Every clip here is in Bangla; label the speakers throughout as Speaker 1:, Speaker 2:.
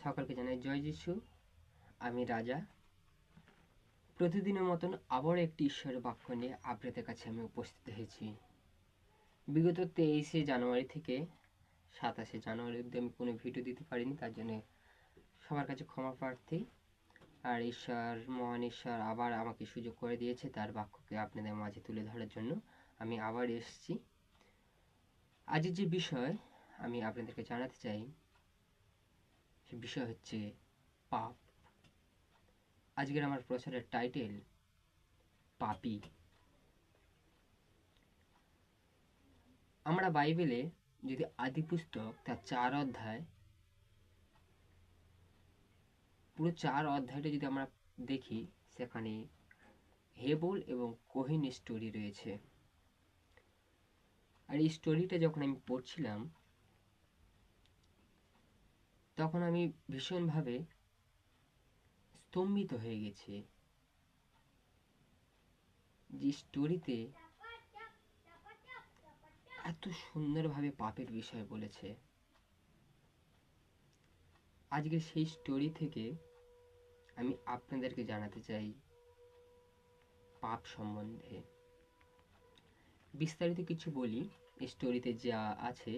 Speaker 1: সকলকে জানাই জয় যিশু। আমি রাজা। প্রতিদিনের মতন আবারও একটি ঈশ্বরের বাক্য নিয়ে আপনাদের কাছে আমি উপস্থিত হয়েছি। বিগত 23শে জানুয়ারি থেকে 27শে জানুয়ারি অবধি আমি কোনো ভিডিও দিতে পারিনি, তার জন্য সবার কাছে ক্ষমা প্রার্থী। আর মহান ঈশ্বর আবার আমাকে সুযোগ করে দিয়েছে তার বাক্যকে আপনাদের মাঝে তুলে ধরার জন্য। আমি আবার এসেছি। আজকের যে বিষয় আমি আপনাদেরকে জানাতে চাই, সে বিষয় হচ্ছে পাপ। আজকের আমার প্রচারের টাইটেল পাপী। আমরা বাইবেলে যদি আদি পুস্তক তার 4 অধ্যায়, পুরো 4 অধ্যায়টা যদি আমরা দেখি, সেখানে হেবল এবং কোহেনের স্টোরি রয়েছে। আর এই স্টোরিটা যখন আমি পড়ছিলাম, তখন আমি ভীষণভাবে স্তম্ভিত হয়ে গেছি। যে স্টোরিতে এত সুন্দরভাবে পাপের বিষয় বলেছে। আজকে সেই স্টোরি থেকে আমি আপনাদেরকে জানাতে চাই পাপ সম্বন্ধে। বিস্তারিত কিছু বলি। স্টোরিতে যা আছে,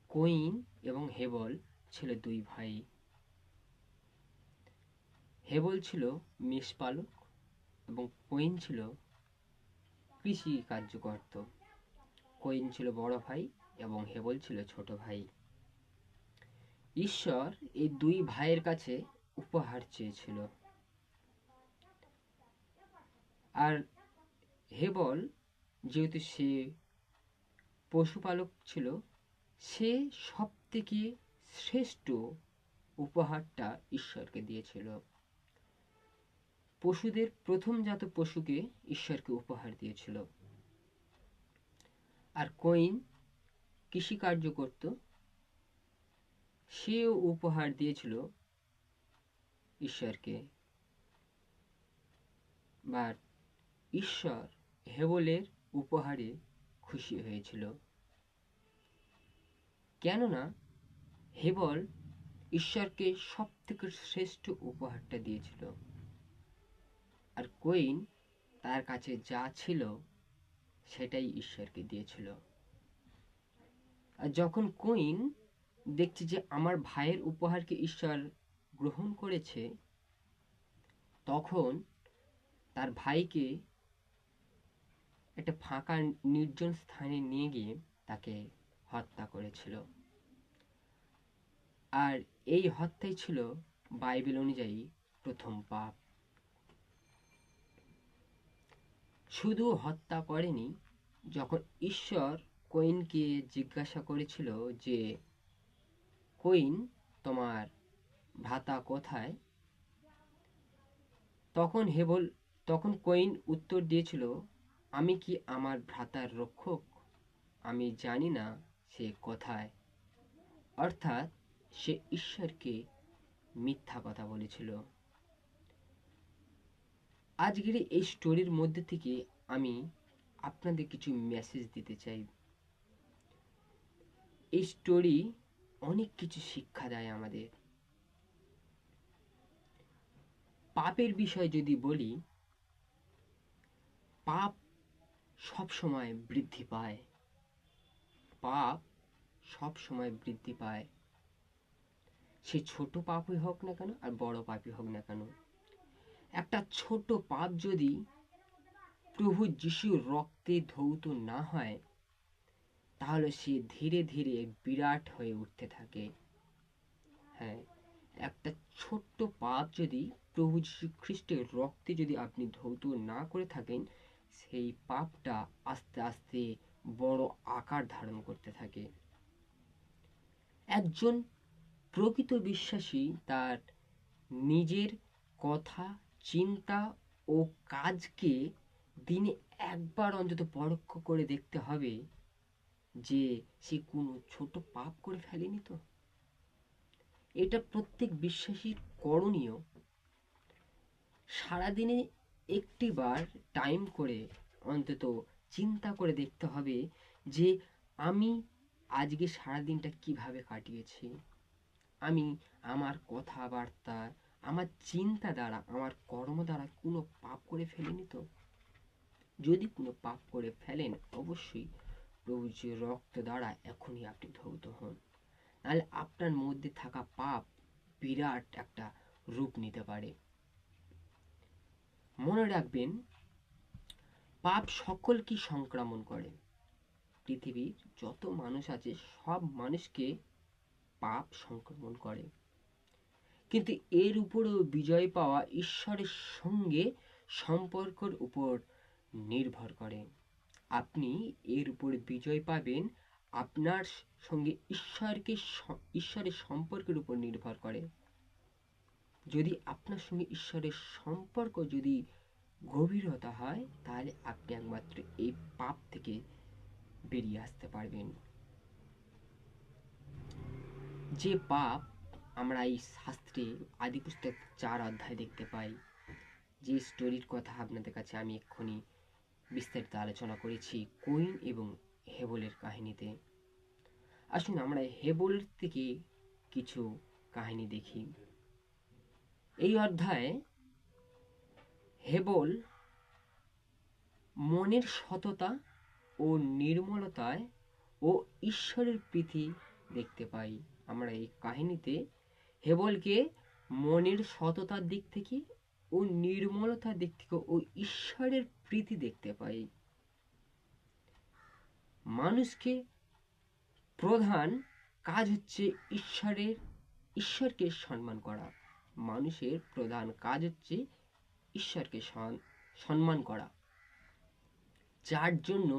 Speaker 1: কইন এবং হেবল ছিল 2 ভাই। হেবল ছিল মেষপালক এবং কইন ছিল কৃষি কার্য করত। কইন ছিল বড় ভাই এবং হেবল ছিল ছোট ভাই। ঈশ্বর এই 2 ভাইয়ের কাছে উপহার চেয়েছিল। আর হেবল যেহেতু সে পশুপালক ছিল, সে সবথেকে শ্রেষ্ঠ উপহারটা ঈশ্বরকে দিয়েছিল। পশুদের প্রথমজাত পশুকে ঈশ্বরকে উপহার দিয়েছিল। আর কইন কৃষিকার্য করত, সেও উপহার দিয়েছিল ঈশ্বরকে। বাট ঈশ্বর হেবলের উপহারে খুশি হয়েছিল, কেননা হেবল ঈশ্বরকে সবথেকে শ্রেষ্ঠ উপহারটা দিয়েছিল। আর কইন তার কাছে যা ছিল সেটাই ঈশ্বরকে দিয়েছিল। আর যখন কইন দেখছে যে আমার ভাইয়ের উপহারকে ঈশ্বর গ্রহণ করেছে, তখন তার ভাইকে একটা ফাঁকা নির্জন স্থানে নিয়ে গিয়ে তাকে হত্যা করেছিল। আর এই হত্যাই ছিল বাইবেল অনুযায়ী প্রথম পাপ। শুধু হত্যা করেনি, যখন ঈশ্বর কইনকে জিজ্ঞাসা করেছিল যে কইন, তোমার ভ্রাতা কোথায়, তখন কইন উত্তর দিয়েছিল, আমি কি আমার ভ্রাতার রক্ষক? আমি জানি না সে কোথায়। অর্থাৎ সে ঈশ্বরকে মিথ্যা কথা বলেছিল। আজকের এই স্টোরির মধ্যে থেকে আমি আপনাদের কিছু মেসেজ দিতে চাই। এই স্টোরি অনেক কিছু শিক্ষা দেয় আমাদের। পাপের বিষয় যদি বলি, পাপ সব সময় বৃদ্ধি পায়। পাপ সব সময় বৃদ্ধি পায়, সে ছোট পাপই হোক না কেন আর বড় পাপই হোক না কেন। একটা ছোট পাপ যদি প্রভু যিশুর রক্তে ধৌত না হয়, তাহলে সে ধীরে ধীরে বিরাট হয়ে উঠতে থাকে। হ্যাঁ, একটা ছোট্ট পাপ যদি প্রভু যীশু খ্রিস্টের রক্তে যদি আপনি ধৌত না করে থাকেন, সেই পাপটা আস্তে আস্তে বড় আকার ধারণ করতে থাকে। একজন প্রকৃত বিশ্বাসী তার নিজের কথা, চিন্তা ও কাজকে দিনে একবার অন্তত পরোক্ষ করে দেখতে হবে যে সে কোনো ছোট পাপ করে ফেলেনি তো। এটা প্রত্যেক বিশ্বাসীর করণীয়। সারাদিনে একটি বার টাইম করে অন্তত চিন্তা করে দেখতে হবে যে আমি আজকে সারাদিনটা কিভাবে কাটিয়েছি, আমি আমার কথাবার্তা, আমার চিন্তা দ্বারা, আমার কর্ম দ্বারা কোনো পাপ করে ফেলিনি তো? যদি কোনো পাপ করে ফেলেন, অবশ্যই প্রভুর যে রক্ত দ্বারা এখনই আপনি ধৌত হন, নাহলে আপনার মধ্যে থাকা পাপ বিরাট একটা রূপ নিতে পারে। মনে রাখবেন, পাপ সকলকে সংক্রমণ করে। পৃথিবীর যত মানুষ আছে সব মানুষকে পাপ সংক্রমণ করে, কিন্তু এর উপরেও বিজয় পাওয়া ঈশ্বরের সঙ্গে সম্পর্কের উপর নির্ভর করে। আপনি এর উপরে বিজয় পাবেন আপনার সঙ্গে ঈশ্বরের সম্পর্কের উপর নির্ভর করে। যদি আপনার সঙ্গে ঈশ্বরের সম্পর্ক যদি গভীরতা হয়, তাহলে আপনি একমাত্র এই পাপ থেকে বেরিয়ে আসতে পারবেন। যে পাপ আমরা এই শাস্ত্রে আদি পুস্তক 4 অধ্যায় দেখতে পাই, যে স্টোরির কথা আপনাদের কাছে আমি এক্ষুনি বিস্তারিত আলোচনা করেছি, কইন এবং হেবলের কাহিনীতে। আসুন আমরা হেবল থেকে কিছু কাহিনী দেখি। এই অধ্যায়ে হেবল মনের সততা ও নির্মলতায় ও ঈশ্বরের প্রীতি দেখতে পাই। আমরা এই কাহিনীতে হেবলকে মনের সততার দিক থেকে ও নির্মলতার দিক থেকে ও ঈশ্বরের প্রীতি দেখতে পাই। মানুষকে প্রধান কাজ হচ্ছে ঈশ্বরকে সম্মান করা। মানুষের প্রধান কাজ হচ্ছে ঈশ্বরকে সম্মান করা, যার জন্য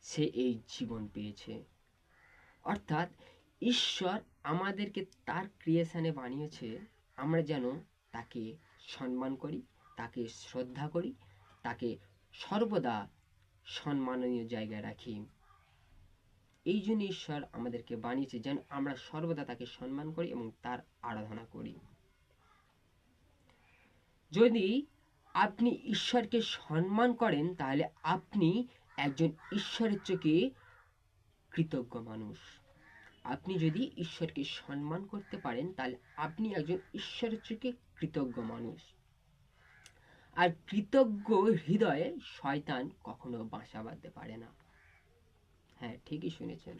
Speaker 1: সে এই জীবন পেয়েছে। অর্থাৎ ঈশ্বর আমাদেরকে তার ক্রিয়েশনে বানিয়েছে, আমরা যেন তাকে সম্মান করি, তাকে শ্রদ্ধা করি, তাকে সর্বদা সম্মাননীয় জায়গায় রাখি। এই জন্য ঈশ্বর আমাদেরকে বানিয়েছে যেন আমরা সর্বদা তাকে সম্মান করি এবং তার আরাধনা করি। যদি আপনি ঈশ্বরকে সম্মান করেন, তাহলে আপনি একজন ঈশ্বরের চোখে কৃতজ্ঞ মানুষ। আপনি যদি ঈশ্বরকে সম্মান করতে পারেন, তাহলে আপনি একজন ঈশ্বরের চোখে কৃতজ্ঞ মানুষ। আর কৃতজ্ঞ হৃদয়ে শয়তান কখনো বাসা বাঁধতে পারে না। হ্যাঁ, ঠিকই শুনেছেন।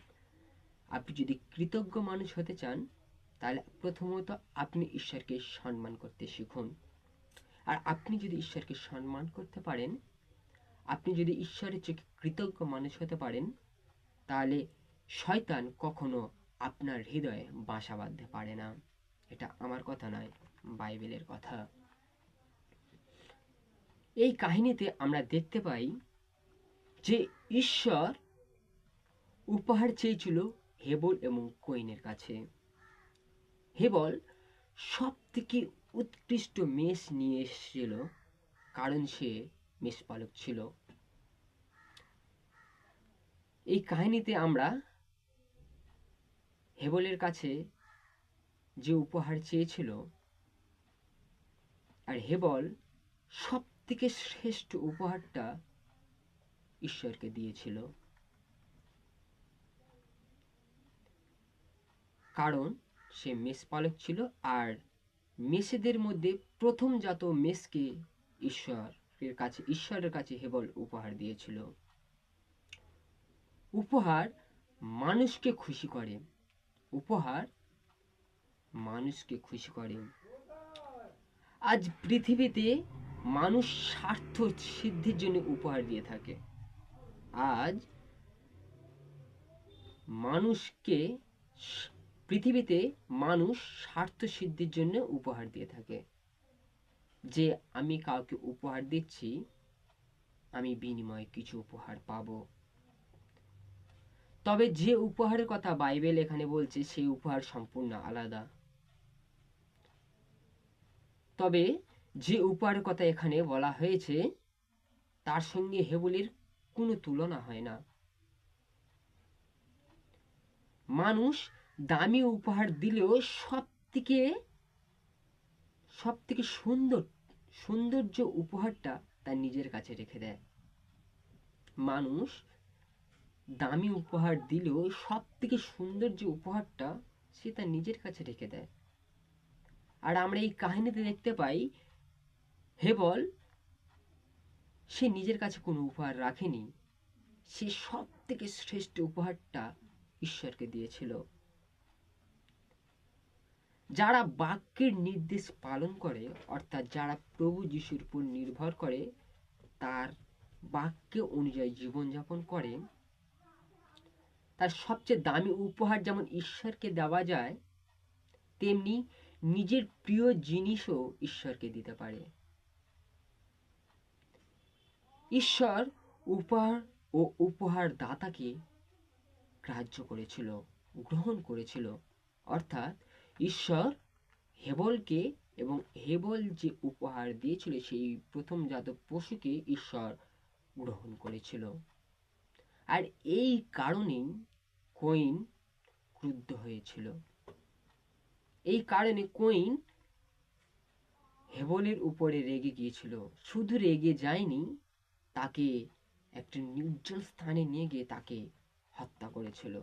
Speaker 1: আপনি যদি কৃতজ্ঞ মানুষ হতে চান, তাহলে প্রথমত আপনি ঈশ্বরকে সম্মান করতে শিখুন। আর আপনি যদি ঈশ্বরকে সম্মান করতে পারেন, আপনি যদি ঈশ্বরের চোখে কৃতজ্ঞ মানুষ হতে পারেন, তাহলে শয়তান কখনো আপনার হৃদয়ে বাসা বাঁধতে পারে না। এটা আমার কথা নয়, বাইবেলের কথা। এই কাহিনীতে আমরা দেখতে পাই যে ঈশ্বর উপহার চেয়েছিল হেবল এবং কইনের কাছে। হেবল সব থেকে উৎকৃষ্ট মেষ নিয়ে এসেছিল, কারণ সে মেষপালক ছিল। এই কাহিনীতে আমরা হেবলের কাছে যে উপহার চেয়েছিল, আর হেবল সব থেকে শ্রেষ্ঠ উপহারটা ঈশ্বরকে দিয়েছিল, কারণ সে মেষপালক ছিল। আর মেষেদের মধ্যে প্রথম জাত মেষকে ঈশ্বরের কাছে হেবল উপহার দিয়েছিল। উপহার মানুষকে খুশি করে, উপহার মানুষকে খুশি করে। আজ পৃথিবীতে মানুষ স্বার্থ সিদ্ধির জন্য উপহার দিয়ে থাকে। আজ পৃথিবীতে মানুষ স্বার্থ সিদ্ধির জন্য উপহার দিয়ে থাকে, যে আমি কাউকে উপহার দিচ্ছি, আমি বিনিময়ে কিছু উপহার পাবো। তবে যে উপহারের কথা বাইবেল এখানে বলছে, সেই উপহার সম্পূর্ণ আলাদা। তবে যে উপহারের কথা এখানে বলা হয়েছে, তার সঙ্গে হেবলের কোনো তুলনা হয় না। মানুষ দামি উপহার দিলেও সব থেকে সৌন্দর্য উপহারটা তার নিজের কাছে রেখে দেয়। মানুষ দামি উপহার দিলেও সব থেকে সুন্দর যে উপহারটা সে তার নিজের কাছে রেখে দেয়। আর আমরা এই কাহিনীতে দেখতে পাই হেবল সে নিজের কাছে কোনো উপহার রাখেনি, সে সব থেকে শ্রেষ্ঠ উপহারটা ঈশ্বরকে দিয়েছিল। যারা বাক্যের নির্দেশ পালন করে, অর্থাৎ যারা প্রভু যিশুর উপর নির্ভর করে, তার বাক্য অনুযায়ী জীবনযাপন করে, তার সবচেয়ে দামি উপহার যেমন ঈশ্বরকে দেওয়া যায়, তেমনি নিজের প্রিয় জিনিসও ঈশ্বরকে দিতে পারে। ঈশ্বর উপহার ও উপহার দাতাকে গ্রাহ্য করেছিল, গ্রহণ করেছিল। অর্থাৎ ঈশ্বর হেবলকে এবং হেবল যে উপহার দিয়েছিল সেই প্রথমজাত পশুকে ঈশ্বর গ্রহণ করেছিল। আর এই কারণেই কইন ক্রুদ্ধ হয়েছিল। এই কারণে কইন হেবলের উপরে রেগে গিয়েছিল। শুধু রেগে যায়নি, তাকে একটা নির্জন স্থানে নিয়ে গিয়ে তাকে হত্যা করেছিল।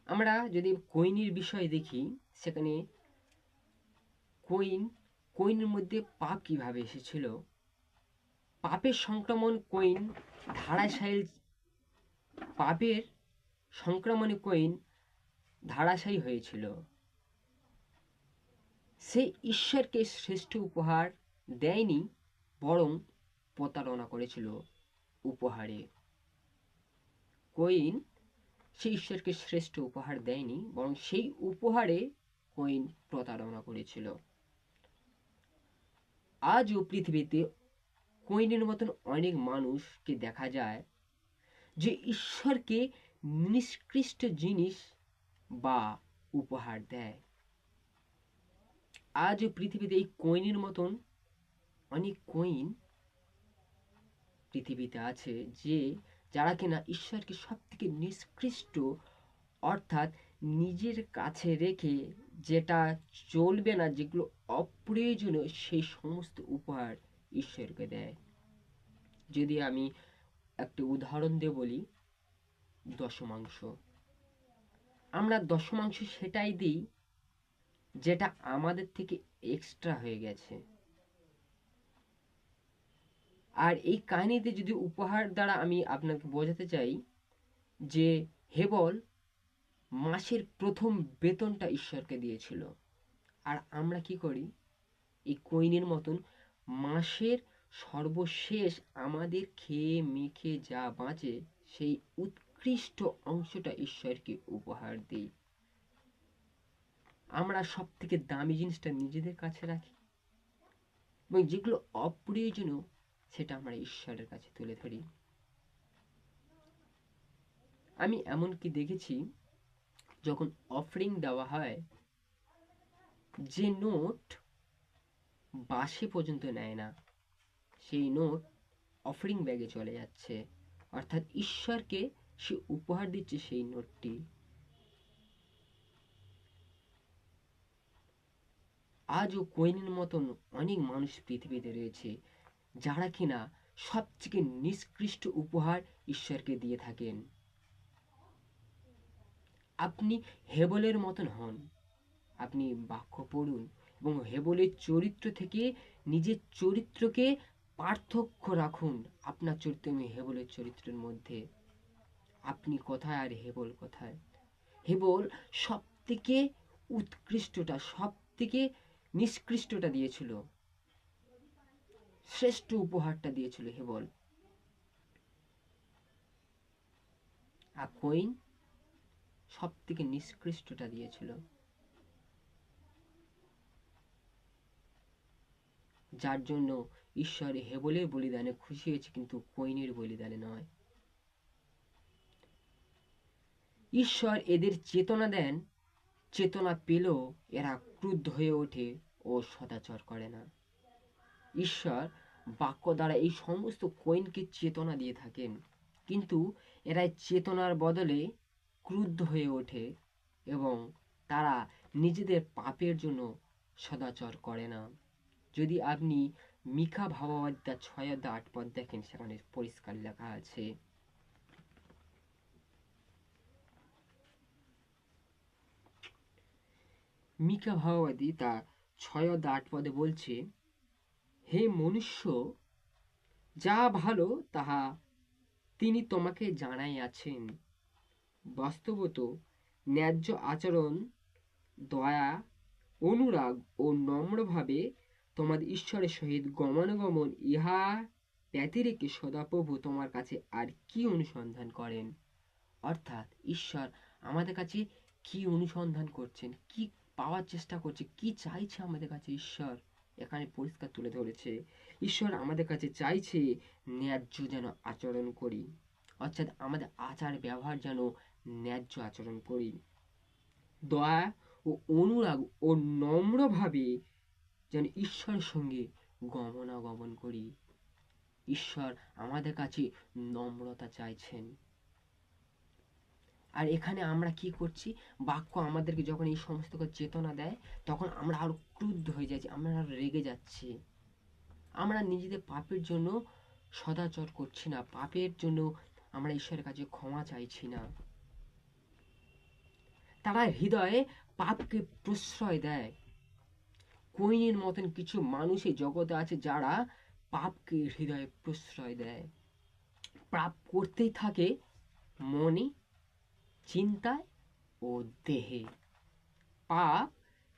Speaker 1: আমরা যদি কইনের বিষয় দেখি, সেখানে কইনের মধ্যে পাপ কিভাবে এসেছিল। পাপের সংক্রমণ কইন ধারাশায়ী পাপের সংক্রমণে কইন ধারাশায়ী হয়েছিল। সে ঈশ্বরকে শ্রেষ্ঠ উপহার দেয়নি, বরং প্রতারণা করেছিল উপহারে। কইন সে ঈশ্বরকে শ্রেষ্ঠ উপহার দেয়নি, বরং সেই উপহারে কইন প্রতারণা করেছিল। আজও পৃথিবীতে কইনের মতন অনেক মানুষকে দেখা যায় যে ঈশ্বরকে নিষ্কৃষ্ট জিনিস বা উপহার দেয়। আজও পৃথিবীতে এই কইনের মতন অনেক কইন পৃথিবীতে আছে, যে যারা কিনা ঈশ্বরকে সব থেকে নিষ্কৃষ্ট, অর্থাৎ নিজের কাছে রেখে যেটা চলবে না, যেগুলো অপ্রয়োজনীয়, সেই সমস্ত উপহার ঈশ্বরকে দেয়। যদি আমি একটা উদাহরণ দিয়ে বলি, দশমাংশ। আমরা দশমাংশ সেটাই দিই যেটা আমাদের থেকে এক্সট্রা হয়ে গেছে। আর এই কাহিনীতে যদি উপহার দ্বারা আমি আপনাকে বোঝাতে চাই যে হেবল মাসের প্রথম বেতনটা ঈশ্বরকে দিয়েছিল, আর আমরা কি করি, এই কইনের মতন মাসের সর্বশেষ আমাদের খেয়ে মেখে যা বাঁচে সেই উৎকৃষ্ট অংশটা ঈশ্বরকে উপহার দিই। আমরা সব থেকে দামি জিনিসটা নিজেদের কাছে রাখি এবং যেগুলো অপ্রয়োজনীয় সেটা আমরা ঈশ্বরের কাছে তুলে ধরি। আমি এমনকি দেখেছি, যখন অফারিং দেওয়া হয়, যে নোট বাসে পর্যন্ত নেয় না, সেই নোট অফারিং ব্যাগে চলে যাচ্ছে, অর্থাৎ ঈশ্বরকে সে উপহার দিচ্ছে সেই নোটটি। আজও কইনের মতন অনেক মানুষ পৃথিবীতে রয়েছে যারা কিনা সবথেকে নিষ্কৃষ্ট উপহার ঈশ্বরকে দিয়ে থাকেন। আপনি হেবলের মতন হন, আপনি বাক্য পড়ুন এবং হেবলের চরিত্র থেকে নিজের চরিত্রকে পার্থক্য রাখুন। আপনার চরিত্র এবং হেবলের চরিত্রের মধ্যে আপনি কোথায় আর হেবল কোথায়। হেবল সব থেকে উৎকৃষ্টটা, সব থেকে নিষ্কৃষ্টটা দিয়েছিল, শ্রেষ্ঠ উপহারটা দিয়েছিল হেবল। আর কইন সব থেকে নিষ্কৃষ্টটা দিয়েছিল, যার জন্য ঈশ্বর হেবলের বলিদানে খুশি হয়েছে, কিন্তু কইনের বলিদানে নয়। ঈশ্বর এদের চেতনা দেন, চেতনা পেলেও এরা ক্রুদ্ধ হয়ে ওঠে ও সদাচর করে না। ঈশ্বর বাক্য দ্বারা এই সমস্ত কইনকে চেতনা দিয়ে থাকেন, কিন্তু এরা চেতনার বদলে ক্রুদ্ধ হয়ে ওঠে এবং তারা নিজেদের পাপের জন্য সদাচর করে না। যদি আপনি মিকা ভাবাবাদ্যা 6:8 দেখেন, সেখানে পরিষ্কার লেখা আছে, মিকা ভাওবাদী তার 6-8 বলছে, হে মনুষ্য, যা ভালো তাহা তিনি তোমাকে জানাইয়াছেন। বাস্তবত ন্যায্য আচরণ, দয়া, অনুরাগ ও নম্রভাবে তোমাদের ঈশ্বরের সহিত গমনাগমন, ইহা ব্যতিরেকে সদাপ্রভু তোমার কাছে আর কি অনুসন্ধান করেন? অর্থাৎ ঈশ্বর আমাদের কাছে কি অনুসন্ধান করছেন, কি পাওয়ার চেষ্টা করছে, কি চাইছে আমাদের কাছে ঈশ্বর এখানে পরিষ্কার তুলে ধরেছে। ঈশ্বর আমাদের কাছে চাইছে ন্যায্য যেন আচরণ করি, অর্থাৎ আমাদের আচার ব্যবহার যেন ন্যায্য আচরণ করি, দয়া ও অনুরাগ ও নম্রভাবে যেন ঈশ্বরের সঙ্গে গমনাগমন করি। ঈশ্বর আমাদের কাছে নম্রতা চাইছেন। আর এখানে আমরা কি করছি, বাক্য আমাদেরকে যখন এই সমস্ত চেতনা দেয় তখন আমরা আরো ক্রুদ্ধ হয়ে যাচ্ছি, আমরা আরো রেগে যাচ্ছি। আমরা নিজেদের পাপের জন্য সদাচর করছি না, পাপের জন্য আমরা ঈশ্বরের কাছে ক্ষমা চাইছি না। তারা হৃদয়ে পাপকে প্রশ্রয় দেয়। কোইনের মতন কিছু মানুষ এই জগতে আছে যারা পাপকে হৃদয়ে প্রশ্রয় দেয়, পাপ করতেই থাকে মনে, চিন্তায় ও দেহে। পাপ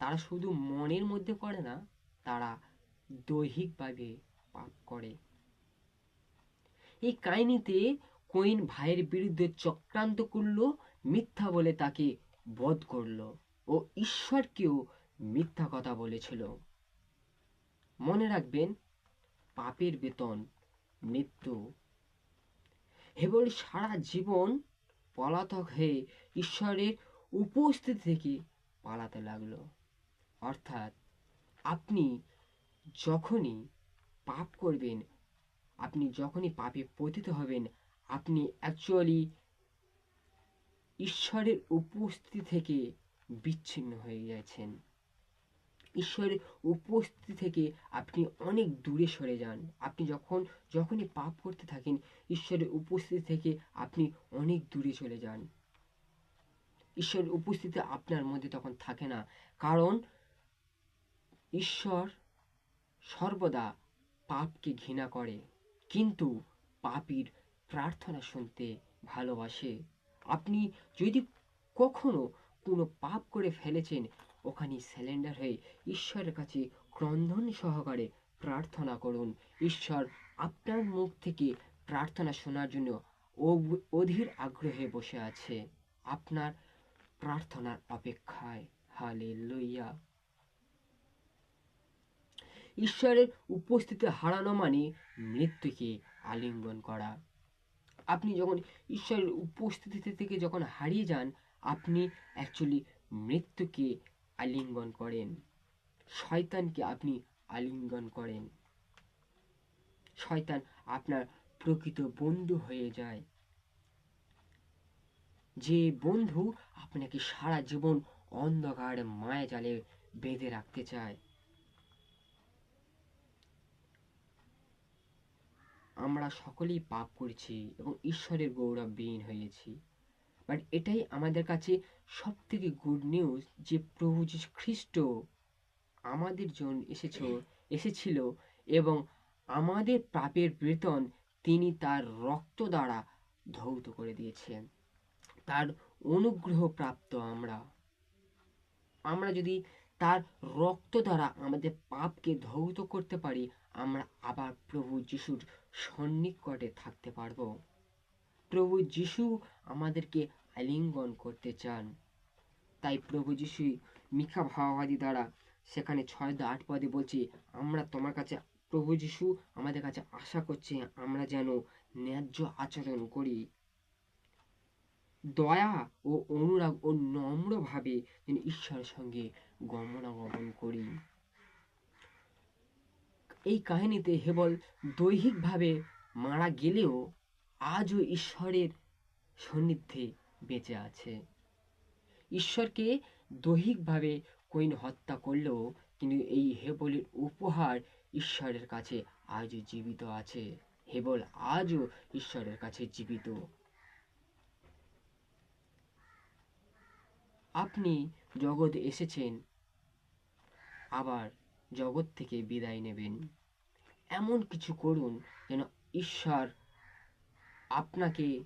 Speaker 1: তারা শুধু মনের মধ্যে করে না, তারা দৈহিকভাবে পাপ করে। এই কাহিনীতে কোইন ভাইয়ের বিরুদ্ধে চক্রান্ত করলো, মিথ্যা বলে তাকে বধ করলো ও ঈশ্বরকেও মিথ্যা কথা বলেছিল। মনে রাখবেন, পাপের বেতন মৃত্যু। হেবল সারা জীবন পলাতক হয়ে ঈশ্বরের উপস্থিতি থেকে পালাতে লাগলো। অর্থাৎ আপনি যখনই পাপ করবেন, আপনি যখনই পাপে পতিত হবেন, আপনি অ্যাকচুয়ালি ঈশ্বরের উপস্থিতি থেকে বিচ্ছিন্ন হয়ে গেছেন। ঈশ্বরের উপস্থিতি থেকে আপনি অনেক দূরে সরে যান। আপনি যখনই পাপ করতে থাকেন, ঈশ্বরের উপস্থিতি থেকে আপনি অনেক দূরে চলে যান। ঈশ্বরের উপস্থিতি আপনার মধ্যে তখন থাকে না, কারণ ঈশ্বর সর্বদা পাপকে ঘৃণা করে, কিন্তু পাপীর প্রার্থনা শুনতে ভালোবাসে। আপনি যদি কখনো কোনো পাপ করে ফেলেছেন, ওখানে স্যালেন্ডার হয়ে ঈশ্বরের কাছে ক্রন্দন সহকারে প্রার্থনা করুন। ঈশ্বর আপনার মুখ থেকে প্রার্থনা শোনার জন্য অধীর আগ্রহে বসে আছে, আপনার প্রার্থনার অপেক্ষায়। হালেলুয়া। ঈশ্বরের উপস্থিতি হারানো মানে মৃত্যুকে আলিঙ্গন করা। আপনি যখন ঈশ্বরের উপস্থিতি থেকে যখন হারিয়ে যান, আপনি অ্যাকচুয়ালি মৃত্যুকে আলিঙ্গন করেন, শয়তানকে আপনি আলিঙ্গন করেন। শয়তান আপনার প্রকৃত বন্ধু হয়ে যায়, যে বন্ধু আপনাকে সারা জীবন অন্ধকার মায়া জালে বেঁধে রাখতে চায়। আমরা সকলেই পাপ করেছি এবং ঈশ্বরের গৌরববিহীন হয়েছি, বাট এটাই আমাদের কাছে সব থেকে গুড নিউজ যে প্রভু যীশু খ্রিস্ট আমাদের জন্য এসেছিল এবং আমাদের পাপের বেতন তিনি তার রক্ত দ্বারা ধৌত করে দিয়েছেন। তার অনুগ্রহ প্রাপ্ত আমরা যদি তার রক্ত দ্বারা আমাদের পাপকে ধৌত করতে পারি, আমরা আবার প্রভু যিশুর সন্নিকটে থাকতে পারবো। প্রভু যিশু আমাদেরকে আলিঙ্গন করতে চান। তাই প্রভু যিশু মিকা ভাওবাদী দ্বারা সেখানে 6-8 বলছে, আমরা তোমার কাছে, প্রভু যিশু আমাদের কাছে আশা করছে আমরা যেন ন্যায্য আচরণ করি, দয়া ও অনুরাগ ও নম্রভাবে যেন ঈশ্বরের সঙ্গে গমনাগমন করি। এই কাহিনীতে হেবল দৈহিকভাবে মারা গেলেও আজও ঈশ্বরের সান্নিধ্যে বেঁচে আছে। ঈশ্বরকে দৈহিকভাবে কোইন হত্যা করলেও কিন্তু এই হেবলের উপহার ঈশ্বরের কাছে আজও জীবিত আছে। হেবল আজও ঈশ্বরের কাছে জীবিত। আপনি জগতে এসেছেন আবার জগৎ থেকে বিদায় নেবেন। এমন কিছু করুন যেন ঈশ্বর আপনাকে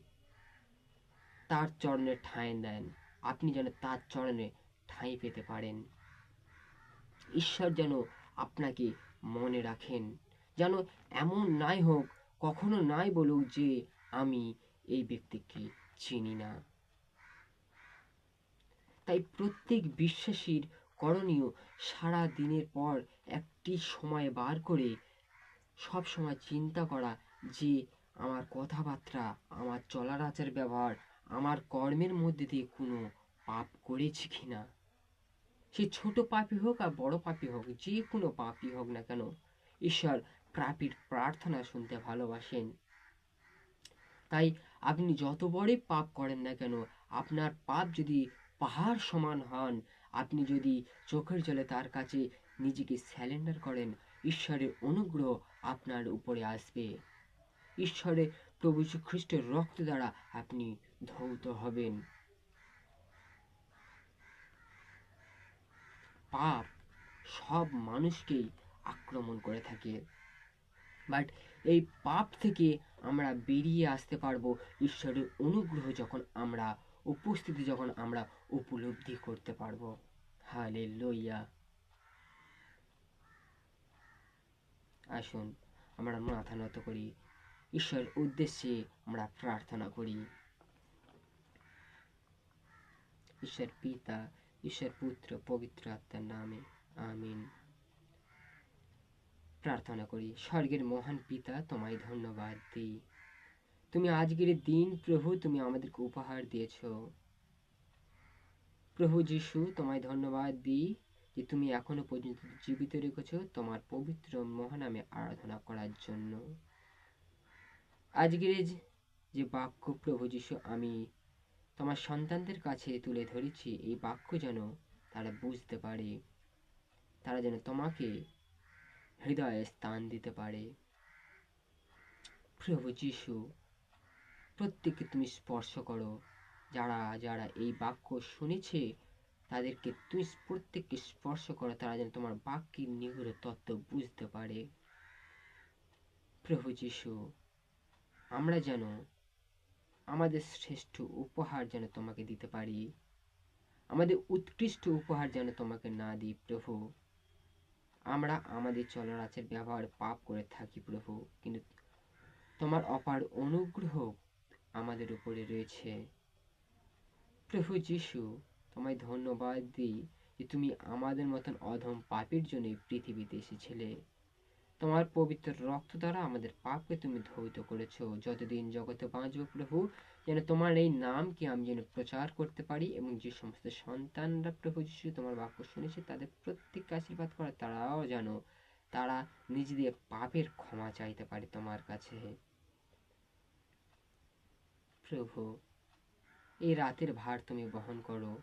Speaker 1: তার চরণে ঠাঁই দেন, আপনি যেন তার চরণে ঠাঁই পেতে পারেন। ঈশ্বর যেন আপনাকে মনে রাখেন, যেন এমন নাই হোক, কখনো নাই বলুক যে আমি এই ব্যক্তিকে চিনি না। তাই প্রত্যেক বিশ্বাসীর করণীয় সারা দিনের পর একটি সময় বার করে সব সময় চিন্তা করা যে আমার কথাবার্তা, আমার চলার আচার ব্যবহার, আমার কর্মের মধ্যে দিয়ে কোনো পাপ করেছি কিনা। সে ছোট পাপী হোক আর বড় পাপী হোক, যে কোনো পাপী হোক না কেন, ঈশ্বর পাপীর প্রার্থনা শুনতে ভালোবাসেন। তাই আপনি যত বড়ই পাপ করেন না কেন, আপনার পাপ যদি পাহাড় সমান হন, আপনি যদি চোখের জলে তার কাছে নিজেকে স্যালেন্ডার করেন, ঈশ্বরের অনুগ্রহ আপনার উপরে আসবে। ঈশ্বরের প্রভু যীশু খ্রিস্টের রক্ত দ্বারা আপনি ধৌত হবেন। পাপ সব মানুষকেই আক্রমণ করে থাকে, বাট এই পাপ থেকে আমরা বেরিয়ে আসতে পারবো ঈশ্বরের অনুগ্রহ যখন আমরা উপস্থিতি, যখন আমরা উপলব্ধি করতে পারবো। হালেলুয়া। আসুন আমরা মাথা নত করি, ঈশ্বরের উদ্দেশ্যে আমরা প্রার্থনা করি। ঈশ্বর পিতা, ঈশ্বর পুত্র, পবিত্র আত্মার নামে আমিন। প্রার্থনা করি। স্বর্গের মহান পিতা, তোমায় ধন্যবাদ দিই, তুমি আজকের দিন প্রভু তুমি আমাদেরকে উপহার দিয়েছ। প্রভু যিশু, তোমায় ধন্যবাদ দিই যে তুমি এখনো পর্যন্ত জীবিত রেখেছ তোমার পবিত্র মহানামে আরাধনা করার জন্য। আজকের যে বাক্য প্রভু যিশু আমি তোমার সন্তানদের কাছে তুলে ধরেছি, এই বাক্য যেন তারা বুঝতে পারে, তারা যেন তোমাকে হৃদয়ে স্থান দিতে পারে। প্রভু যিশু, প্রত্যেককে তুমি স্পর্শ করো। যারা যারা এই বাক্য শুনেছে তাদেরকে তুমি প্রত্যেককে স্পর্শ করো, তারা যেন তোমার বাক্যের নিগূঢ় তত্ত্ব বুঝতে পারে। প্রভু যিশু, আমরা যেন আমাদের শ্রেষ্ঠ উপহার যেন তোমাকে দিতে পারি, আমাদের উৎকৃষ্ট উপহার যেন তোমাকে না দিই প্রভু। আমরা আমাদের চলার আচার ব্যবহার পাপ করে থাকি প্রভু, কিন্তু তোমার অপার অনুগ্রহ আমাদের উপরে রয়েছে। প্রভু যিশু, তোমায় ধন্যবাদ দিই যে তুমি আমাদের মতন অধম পাপীর জন্য পৃথিবীতে এসেছিলে। তোমার পবিত্র রক্ত দ্বারা আমাদের পাপকে তুমি ধৌত করেছ। যতদিন জগতে বাঁচব প্রভু, যেন তোমার এই নামকে আমি যেন প্রচার করতে পারি, এবং যে সমস্ত সন্তানরা প্রভু যিশু তোমার বাক্য শুনেছে তাদের প্রত্যেককে আশীর্বাদ করা, তারাও যেন তারা নিজেদের পাপের ক্ষমা চাইতে পারে তোমার কাছে। প্রভু, এই রাতের ভার তুমি বহন করো।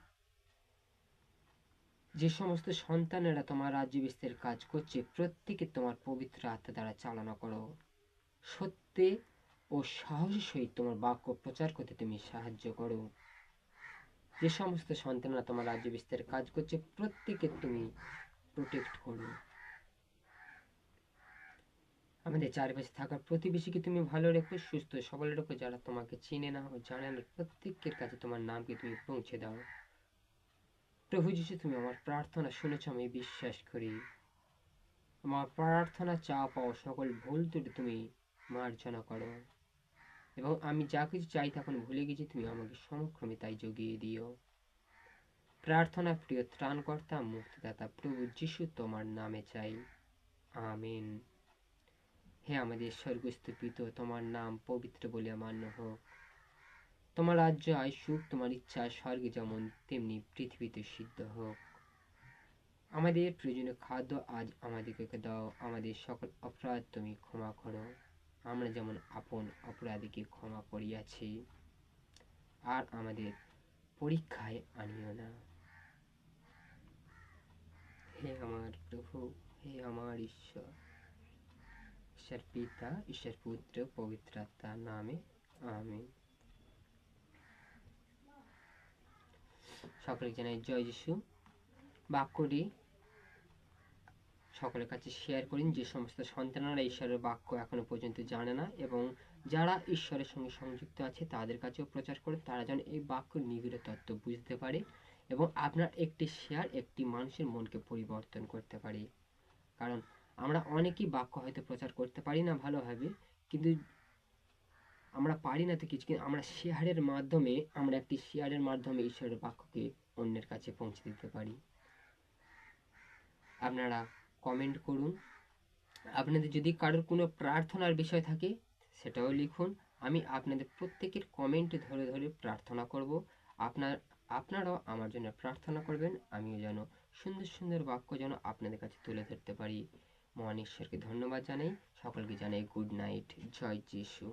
Speaker 1: যে সমস্ত সন্তানেরা তোমার রাজ্য বিস্তারের কাজ করছে, প্রত্যেকে তোমার পবিত্র আত্মা দ্বারা চালনা করো। সত্যে ও সাহসের সহিত তোমার বাক্য প্রচার করতে তুমি সাহায্য করো। যে সমস্ত সন্তানরা তোমার রাজ্য বিস্তারের কাজ করছে, প্রত্যেকে তুমি প্রোটেক্ট করো। আমাদের চারপাশে থাকা প্রতিবেশীকে তুমি ভালো রেখো, সুস্থ সবল রেখো। যারা তোমাকে চিনে না ও জানে না, প্রত্যেকের কাছে তোমার নামকে তুমি পৌঁছে দাও। প্রভু যিশু, তুমি আমার প্রার্থনা শুনেছ আমি বিশ্বাস করি। আমার প্রার্থনা চাওয়া পাওয়া সকল ভুল ত্রুটি তুমি মার্জনা করো, এবং আমি যা কিছু চাই তখন ভুলে গেছি, তুমি আমাকে সমক্রমে তাই জগিয়ে দিও। প্রার্থনা প্রিয় ত্রাণকর্তা মুক্তিদাতা প্রভু যিশু তোমার নামে চাই, আমিন। হে আমাদের স্বর্গস্থ পিতা, তোমার নাম পবিত্র বলে মান্য হোক। তোমার রাজ্য আসুক, তোমার ইচ্ছা স্বর্গে যেমন তেমনি পৃথিবীতে সিদ্ধ হোক। আমাদের প্রয়োজনীয় খাদ্য আজ আমাদেরকে দাও, আমাদের সকল অপরাধ তুমি ক্ষমা করো, আমরা যেমন আপন অপরাধীকে ক্ষমা করিয়াছি। আর আমাদের পরীক্ষায় আনিও না। হে আমার প্রভু, হে আমার ঈশ্বর, ঈশ্বর পিতা, ঈশ্বর পুত্র, পবিত্র আত্মার নামে আমিন। সকলে জানাই জয় যিশু। বাক্যটি সকলের কাছে শেয়ার করুন, যে সমস্ত সন্তানরা ঈশ্বরের বাক্য এখনো পর্যন্ত জানে না এবং যারা ঈশ্বরের সঙ্গে সংযুক্ত আছে তাদের কাছেও প্রচার করুন, তারা যেন এই বাক্যের নিবিড় তত্ত্ব বুঝতে পারে এবং আপনার একটি শেয়ার একটি মানুষের মনকে পরিবর্তন করতে পারে। কারণ আমরা অনেকেই বাক্য হয়তো প্রচার করতে পারি না ভালোভাবে, কিন্তু আমরা পারি না তো কিছু, কিন্তু আমরা একটি শেয়ারের মাধ্যমে ঈশ্বরের বাক্যকে অন্যের কাছে পৌঁছে দিতে পারি। আপনারা কমেন্ট করুন। আপনাদের যদি কারোর কোনো প্রার্থনার বিষয় থাকে সেটাও লিখুন। আমি আপনাদের প্রত্যেকের কমেন্ট ধরে ধরে প্রার্থনা করব। আপনারাও আমার জন্য প্রার্থনা করবেন, আমিও যেন সুন্দর সুন্দর বাক্য যেন আপনাদের কাছে তুলে ধরতে পারি। মহান ঈশ্বরকে ধন্যবাদ জানাই, সকলকে জানাই গুড নাইট। জয় যিশু।